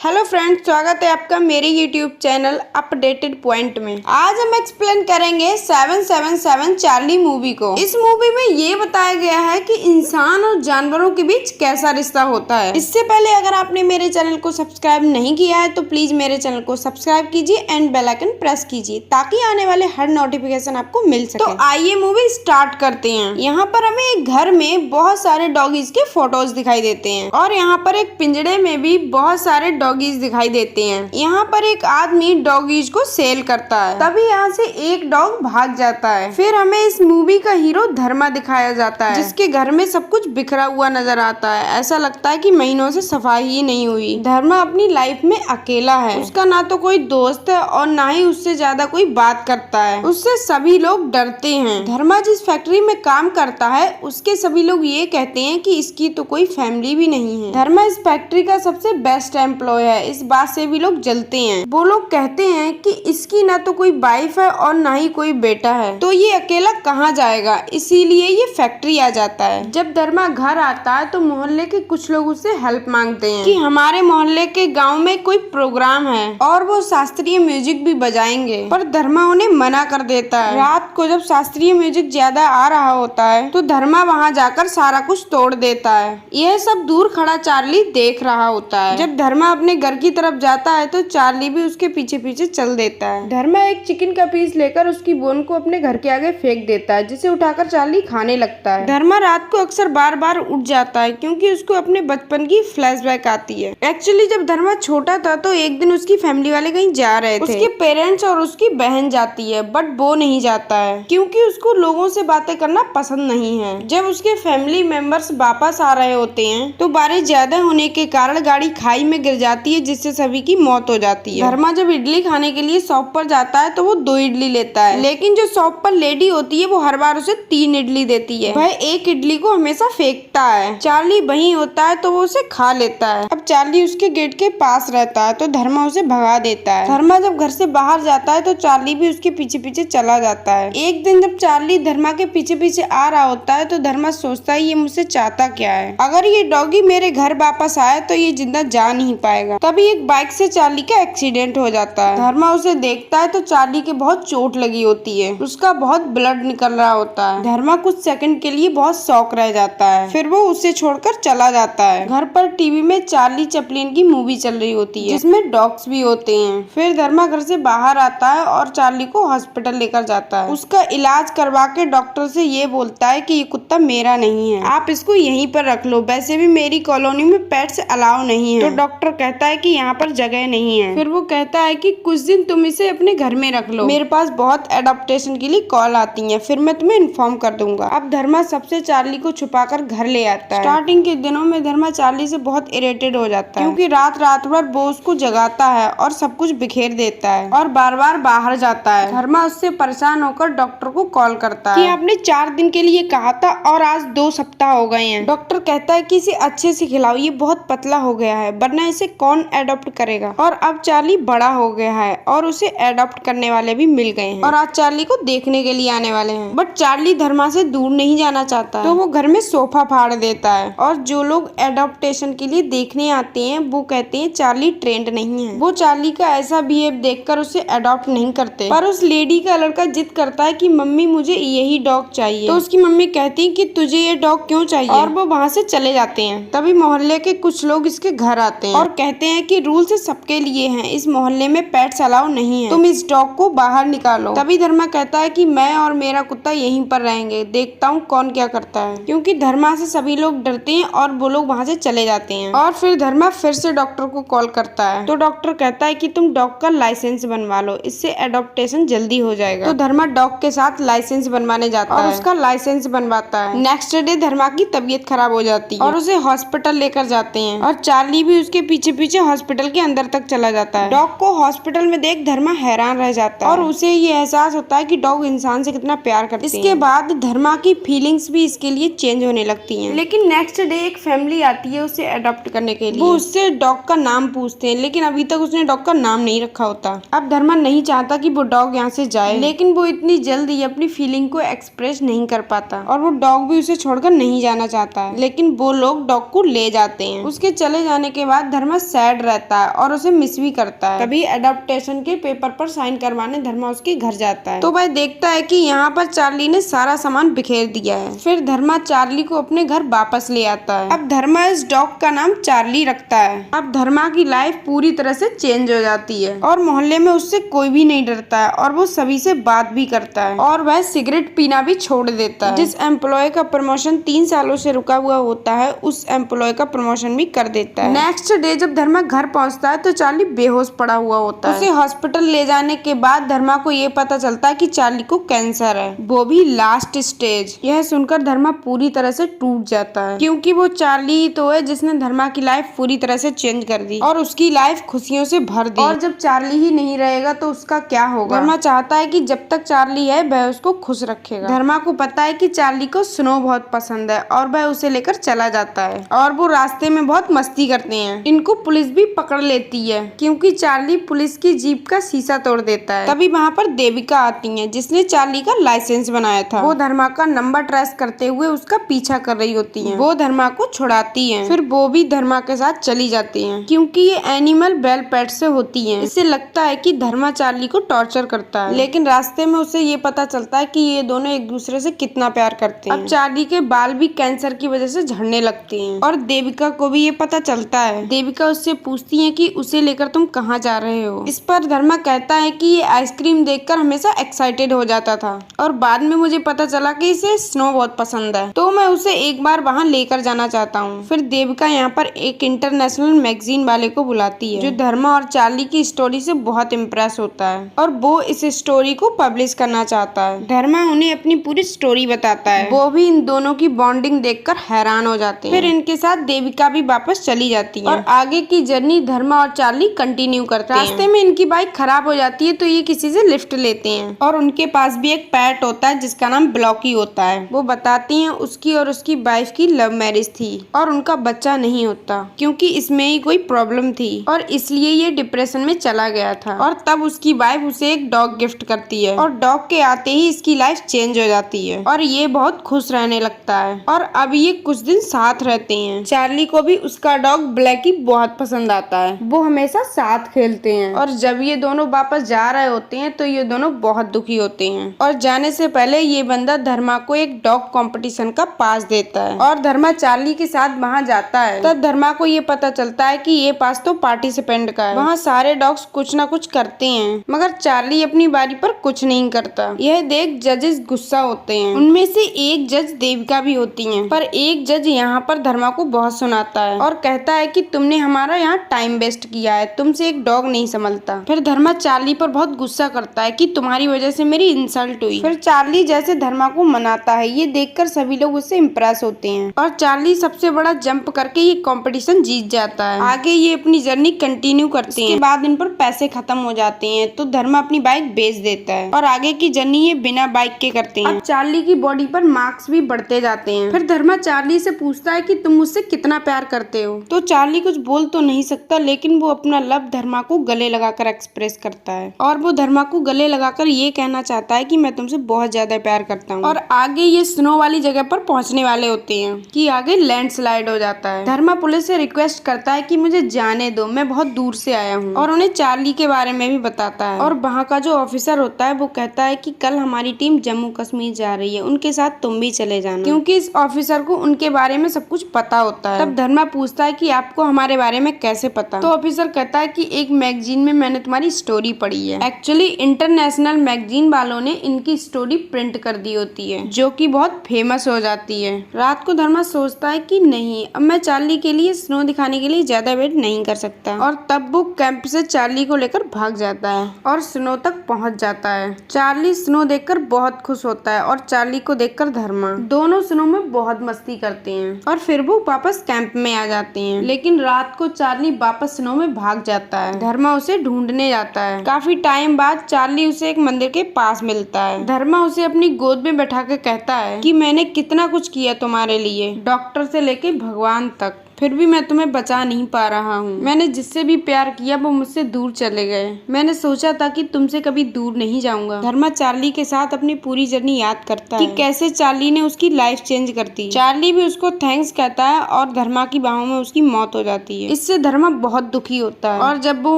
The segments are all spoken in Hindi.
हेलो फ्रेंड्स, स्वागत है आपका मेरे यूट्यूब चैनल अपडेटेड पॉइंट में। आज हम एक्सप्लेन करेंगे 777 चार्ली मूवी को। इस मूवी में ये बताया गया है कि इंसान और जानवरों के बीच कैसा रिश्ता होता है। इससे पहले अगर आपने मेरे चैनल को सब्सक्राइब नहीं किया है तो प्लीज मेरे चैनल को सब्सक्राइब कीजिए एंड बेल आइकन प्रेस कीजिए ताकि आने वाले हर नोटिफिकेशन आपको मिल सके। तो आइए मूवी स्टार्ट करते हैं। यहाँ पर हमें एक घर में बहुत सारे डॉगीज के फोटोज दिखाई देते हैं और यहाँ पर एक पिंजड़े में भी बहुत सारे डॉगीज दिखाई देते हैं। यहाँ पर एक आदमी डॉगीज को सेल करता है, तभी यहाँ से एक डॉग भाग जाता है। फिर हमें इस मूवी का हीरो धर्मा दिखाया जाता है, जिसके घर में सब कुछ बिखरा हुआ नजर आता है। ऐसा लगता है कि महीनों से सफाई ही नहीं हुई। धर्मा अपनी लाइफ में अकेला है, उसका ना तो कोई दोस्त है और ना ही उससे ज्यादा कोई बात करता है। उससे सभी लोग डरते हैं। धर्मा जिस फैक्ट्री में काम करता है उसके सभी लोग ये कहते हैं कि इसकी तो कोई फैमिली भी नहीं है। धर्मा इस फैक्ट्री का सबसे बेस्ट एम्प्लॉय है। इस बात से भी लोग जलते हैं। वो लोग कहते हैं कि इसकी ना तो कोई वाइफ है और ना ही कोई बेटा है, तो ये अकेला कहाँ जाएगा, इसीलिए ये फैक्ट्री आ जाता है। जब धर्मा घर आता है तो मोहल्ले के कुछ लोग उससे हेल्प मांगते हैं कि हमारे मोहल्ले के गांव में कोई प्रोग्राम है और वो शास्त्रीय म्यूजिक भी बजाएंगे, पर धर्मा उन्हें मना कर देता है। रात को जब शास्त्रीय म्यूजिक ज्यादा आ रहा होता है तो धर्मा वहाँ जाकर सारा कुछ तोड़ देता है। यह सब दूर खड़ा चार्ली देख रहा होता है। जब धर्मा अपने घर की तरफ जाता है तो चार्ली भी उसके पीछे पीछे चल देता है। धर्मा एक चिकन का पीस लेकर उसकी बोन को अपने घर के आगे फेंक देता है, जिसे उठाकर चार्ली खाने लगता है। धर्मा रात को अक्सर बार बार उठ जाता है क्योंकि उसको अपने बचपन की फ्लैशबैक आती है। एक्चुअली जब धर्मा छोटा था तो एक दिन उसकी फैमिली वाले कहीं जा रहे थे। उसके पेरेंट्स और उसकी बहन जाती है, बट वो नहीं जाता है क्योंकि उसको लोगों से बातें करना पसंद नहीं है। जब उसके फैमिली मेंबर्स वापस आ रहे होते हैं तो बारिश ज्यादा होने के कारण गाड़ी खाई में गिर जाती है, जिससे सभी की मौत हो जाती है। धर्मा जब इडली खाने के लिए शॉप पर जाता है तो वो 2 इडली लेता है, लेकिन जो शॉप पर लेडी होती है वो हर बार उसे 3 इडली देती है। वह एक इडली को हमेशा फेंकता है। चार्ली वहीं होता है तो वो उसे खा लेता है। अब चार्ली उसके गेट के पास रहता है तो धर्मा उसे भगा देता है। धर्मा जब घर से बाहर जाता है तो चार्ली भी उसके पीछे पीछे चला जाता है। एक दिन जब चार्ली धर्मा के पीछे पीछे आ रहा होता है तो धर्मा सोचता है ये मुझसे चाहता क्या है। अगर ये डॉगी मेरे घर वापस आए तो ये जिंदा जा नहीं पाएगा। तभी एक बाइक से चार्ली का एक्सीडेंट हो जाता है। धर्मा उसे देखता है तो चार्ली के बहुत चोट लगी होती है, उसका बहुत ब्लड निकल रहा होता है। धर्मा कुछ सेकंड के लिए बहुत शॉक रह जाता है, फिर वो उसे छोड़कर चला जाता है। घर पर टीवी में चार्ली चैपलिन की मूवी चल रही होती है, जिसमें डॉग्स भी होते हैं। फिर धर्मा घर से बाहर आता है और चार्ली को हॉस्पिटल लेकर जाता है। उसका इलाज करवा के डॉक्टर से ये बोलता है कि ये कुत्ता मेरा नहीं है, आप इसको यहीं पर रख लो। वैसे भी मेरी कॉलोनी में पेट्स अलाउ नहीं है। तो डॉक्टर कहता है कि यहाँ पर जगह नहीं है। फिर वो कहता है कि कुछ दिन तुम इसे अपने घर में रख लो, मेरे पास बहुत एडॉप्टेशन के लिए कॉल आती है, फिर मैं तुम्हें इन्फॉर्म कर दूंगा। अब धर्मा सबसे चार्ली को छुपाकर घर ले आता है। स्टार्टिंग के दिनों में धर्मा चार्ली से बहुत इरिटेट हो जाता है क्योंकि रात भर वो उसको जगाता है और सब कुछ बिखेर देता है और बार बार बाहर जाता है। धर्मा उससे परेशान होकर डॉक्टर को कॉल करता है कि आपने 4 दिन के लिए कहा था और आज 2 सप्ताह हो गए हैं। डॉक्टर कहता है कि इसे अच्छे से खिलाओ, ये बहुत पतला हो गया है, वरना इसे कौन एडॉप्ट करेगा। और अब चार्ली बड़ा हो गया है और उसे एडॉप्ट करने वाले भी मिल गए हैं और आज चार्ली को देखने के लिए आने वाले हैं। बट चार्ली धर्मा से दूर नहीं जाना चाहता, तो वो घर में सोफा फाड़ देता है। और जो लोग एडॉप्टेशन के लिए देखने आते हैं वो कहते हैं चार्ली ट्रेंड नहीं है। वो चार्ली का ऐसा बिहेव देखकर उसे एडॉप्ट नहीं करते, पर उस लेडी का लड़का जिद करता है कि मम्मी मुझे यही डॉग चाहिए। तो उसकी मम्मी कहती है कि तुझे ये डॉग क्यों चाहिए, और वो वहाँ से चले जाते हैं। तभी मोहल्ले के कुछ लोग इसके घर आते हैं और कहते हैं कि रूल से सबके लिए हैं, इस मोहल्ले में पेट्स अलाउ नहीं है, तुम इस डॉग को बाहर निकालो। तभी धर्मा कहता है कि मैं और मेरा कुत्ता यहीं पर रहेंगे, देखता हूँ कौन क्या करता है। क्योंकि धर्मा से सभी लोग डरते हैं और वो लोग वहाँ से चले जाते हैं। और फिर धर्मा फिर से डॉक्टर को कॉल करता है तो डॉक्टर कहता है कि तुम डॉग का लाइसेंस बनवा लो, इससे एडॉप्टेशन जल्दी हो जाएगा। तो धर्मा डॉग के साथ लाइसेंस बनवाने जाता है और उसका लाइसेंस बनवाता है। नेक्स्ट डे धर्मा की तबीयत खराब हो जाती है और उसे हॉस्पिटल लेकर जाते हैं और चार्ली भी उसके पीछे पीछे हॉस्पिटल के अंदर तक चला जाता है। डॉग को हॉस्पिटल में देख धर्मा हैरान रह जाता है और उसे ये एहसास होता है कि डॉग इंसान से कितना प्यार करते हैं। इसके बाद धर्मा की फीलिंग्स भी इसके लिए चेंज होने लगती हैं। लेकिन नेक्स्ट डे एक फैमिली आती है उसे अडॉप्ट करने के लिए। वो उससे डॉग का नाम पूछते हैं, लेकिन अभी तक उसने डॉग का नाम नहीं रखा होता। अब धर्मा नहीं चाहता कि वो डॉग यहाँ से जाए, लेकिन वो इतनी जल्दी अपनी फीलिंग को एक्सप्रेस नहीं कर पाता और वो डॉग भी उसे छोड़कर नहीं जाना चाहता है। लेकिन वो लोग डॉग को ले जाते हैं। उसके चले जाने के बाद धर्मा सैड रहता है और उसे मिस भी करता है। तभी एडॉप्टेशन के पेपर पर साइन करवाने धर्मा उसके घर जाता है। तो वह देखता है कि यहाँ पर चार्ली ने सारा सामान बिखेर दिया है। फिर धर्मा चार्ली को अपने घर वापस ले आता है। अब धर्मा इस डॉग का नाम चार्ली रखता है। अब धर्मा की लाइफ पूरी तरह से चेंज हो जाती है और मोहल्ले में उससे कोई भी नहीं डरता है और वो सभी से बात भी करता है और वह सिगरेट पीना भी छोड़ देता है। जिस एम्प्लॉय का प्रमोशन 3 सालों से रुका हुआ होता है उस एम्प्लॉय का प्रमोशन भी कर देता है। नेक्स्ट डे जब धर्मा घर पहुंचता है तो चार्ली बेहोश पड़ा हुआ होता है। उसे हॉस्पिटल ले जाने के बाद धर्मा को ये पता चलता है कि चार्ली को कैंसर है, वो भी लास्ट स्टेज। यह सुनकर धर्मा पूरी तरह से टूट जाता है क्योंकि वो चार्ली ही तो है जिसने धर्मा की लाइफ पूरी तरह से चेंज कर दी और उसकी लाइफ खुशियों से भर दी। और जब चार्ली ही नहीं रहेगा तो उसका क्या होगा। धर्मा चाहता है कि जब तक चार्ली है वह उसको खुश रखेगा। धर्मा को पता है कि चार्ली को स्नो बहुत पसंद है और वह उसे लेकर चला जाता है और वो रास्ते में बहुत मस्ती करते हैं। इनको पुलिस भी पकड़ लेती है क्योंकि चार्ली पुलिस की जीप का शीशा तोड़ देता है। तभी वहाँ पर देविका आती है जिसने चार्ली का लाइसेंस बनाया था। वो धर्मा का नंबर ट्रेस करते हुए उसका पीछा कर रही होती है। वो धर्मा को छुड़ाती है। फिर वो भी धर्मा के साथ चली जाती है क्योंकि ये एनिमल वेल पेट से होती है। इससे लगता है कि धर्मा चार्ली को टॉर्चर करता है, लेकिन रास्ते में उसे ये पता चलता है कि ये दोनों एक दूसरे से कितना प्यार करते हैं। अब चार्ली के बाल भी कैंसर की वजह से झड़ने लगते हैं और देविका को भी ये पता चलता है। देविका उससे पूछती है कि उसे लेकर तुम कहाँ जा रहे हो। इस पर धर्मा कहता है कि ये आइसक्रीम देखकर हमेशा एक्साइटेड हो जाता था और बाद में मुझे पता चला कि इसे स्नो बहुत पसंद है, तो मैं उसे एक बार वहाँ लेकर जाना चाहता हूँ। फिर देविका यहाँ पर एक इंटरनेशनल मैगजीन वाले को बुलाती है जो धर्मा और चार्ली की स्टोरी से बहुत इम्प्रेस होता है और वो इस स्टोरी को पब्लिश करना चाहता है। धर्मा उन्हें अपनी पूरी स्टोरी बताता है। वो भी इन दोनों की बॉन्डिंग देखकर हैरान हो जाते हैं। फिर इनके साथ देविका भी वापस चली जाती है और आगे की जर्नी धर्मा और चार्ली कंटिन्यू करते हैं। रास्ते में इनकी बाइक खराब हो जाती है तो ये किसी से लिफ्ट लेते हैं और उनके पास भी एक पैट होता है जिसका नाम ब्लॉकी होता है। वो बताती हैं उसकी और उसकी वाइफ की लव मैरिज थी और उनका बच्चा नहीं होता क्योंकि इसमें ही कोई प्रॉब्लम थी और इसलिए ये डिप्रेशन में चला गया था। और तब उसकी वाइफ उसे एक डॉग गिफ्ट करती है और डॉग के आते ही इसकी लाइफ चेंज हो जाती है और ये बहुत खुश रहने लगता है और अब ये कुछ दिन साथ रहते हैं। चार्ली को भी उसका डॉग ब्लैकी बहुत पसंद आता है। वो हमेशा साथ खेलते हैं और जब ये दोनों वापस जा रहे होते हैं तो ये दोनों बहुत दुखी होते हैं और जाने से पहले ये बंदा धर्मा को एक डॉग कंपटीशन का पास देता है और धर्मा चार्ली के साथ वहाँ जाता है। तब धर्मा को ये पता चलता है कि ये पास तो पार्टिसिपेंट का है। वहाँ सारे डॉग्स कुछ ना कुछ करते हैं मगर चार्ली अपनी बारी पर कुछ नहीं करता। यह देख जजेस गुस्सा होते हैं। उनमें से एक जज देविका भी होती है, पर एक जज यहाँ पर धर्मा को बहुत सुनाता है और कहता है कि तुमने हमारा यहाँ टाइम वेस्ट किया है, तुमसे एक डॉग नहीं संभलता। फिर धर्मा चार्ली पर बहुत गुस्सा करता है कि तुम्हारी वजह से मेरी इंसल्ट हुई। फिर चार्ली जैसे धर्मा को मनाता है। ये देखकर सभी लोग उससे इम्प्रेस होते हैं और चार्ली सबसे बड़ा जंप करके ये कंपटीशन जीत जाता है। आगे ये अपनी जर्नी कंटिन्यू करते हैं। इसके बाद इन पर पैसे खत्म हो जाते हैं तो धर्मा अपनी बाइक बेच देता है और आगे की जर्नी ये बिना बाइक के करते हैं। अब चार्ली की बॉडी पर मार्क्स भी बढ़ते जाते हैं। फिर धर्मा चार्ली से पूछता है कि तुम मुझसे कितना प्यार करते हो। तो चार्ली कुछ बोल तो नहीं सकता लेकिन वो अपना लव धर्मा को गले लगाकर एक्सप्रेस करता है और वो धर्मा को गले लगाकर ये कहना चाहता है कि मैं तुमसे बहुत ज्यादा प्यार करता हूँ। और आगे ये स्नो वाली जगह पर पहुँचने वाले होते हैं कि आगे लैंडस्लाइड हो जाता है। धर्मा पुलिस से रिक्वेस्ट करता है कि मुझे जाने दो, मैं बहुत दूर से आया हूँ और उन्हें चार्ली के बारे में भी बताता है। और वहाँ का जो ऑफिसर होता है वो कहता है कि कल हमारी टीम जम्मू कश्मीर जा रही है, उनके साथ तुम भी चले जाना, क्योंकि इस ऑफिसर को उनके बारे में सब कुछ पता होता है। तब धर्मा पूछता है कि आपको हमारे बारे में कैसे पता। तो ऑफिसर कहता है कि एक मैगजीन में मैंने तुम्हारी स्टोरी पढ़ी है। एक्चुअली इंटरनेशनल मैगजीन वालों ने इनकी स्टोरी प्रिंट कर दी होती है जो कि बहुत फेमस हो जाती है। रात को धर्मा सोचता है कि नहीं, अब मैं चार्ली के लिए स्नो दिखाने के लिए ज्यादा वेट नहीं कर सकता और तब वो कैंप से चार्ली को लेकर भाग जाता है और स्नो तक पहुंच जाता है। चार्ली स्नो देखकर बहुत खुश होता है और चार्ली को देखकर धर्मा, दोनों स्नो में बहुत मस्ती करते हैं और फिर वो वापस कैंप में आ जाते हैं। लेकिन रात को चार्ली वापस स्नो में भाग जाता है। धर्मा उसे ढूंढने जाता है। काफी टाइम बाद चार्ली उसे एक मंदिर के पास मिलता है। धर्मा उसे अपनी गोद में बैठा के कहता है कि मैंने कितना कुछ किया तुम्हारे लिए, डॉक्टर से लेके भगवान तक। फिर भी मैं तुम्हें बचा नहीं पा रहा हूँ। मैंने जिससे भी प्यार किया वो मुझसे दूर चले गए। मैंने सोचा था कि तुमसे कभी दूर नहीं जाऊंगा। धर्मा चार्ली के साथ अपनी पूरी जर्नी याद करता है कि कैसे चार्ली ने उसकी लाइफ चेंज कर दी। चार्ली भी उसको थैंक्स कहता है और धर्मा की बाहों में उसकी मौत हो जाती है। इससे धर्मा बहुत दुखी होता है और जब वो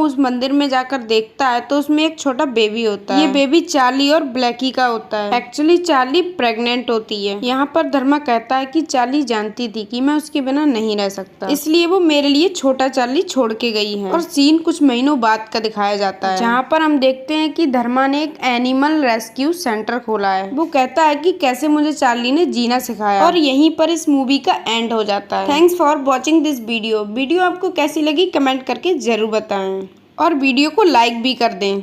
उस मंदिर में जाकर देखता है तो उसमें एक छोटा बेबी होता है। ये बेबी चार्ली और ब्लैकी का होता है। एक्चुअली चार्ली प्रेग्नेंट होती है। यहाँ पर धर्मा कहता है कि चार्ली जानती थी कि मैं उसके बिना नहीं रह सकता, इसलिए वो मेरे लिए छोटा चार्ली छोड़ के गई है। और सीन कुछ महीनों बाद का दिखाया जाता है जहाँ पर हम देखते हैं कि धर्मा ने एक एनिमल रेस्क्यू सेंटर खोला है। वो कहता है कि कैसे मुझे चार्ली ने जीना सिखाया और यहीं पर इस मूवी का एंड हो जाता है। Thanks for watching this video. Video आपको कैसी लगी कमेंट करके जरूर बताएं और वीडियो को लाइक भी कर दें।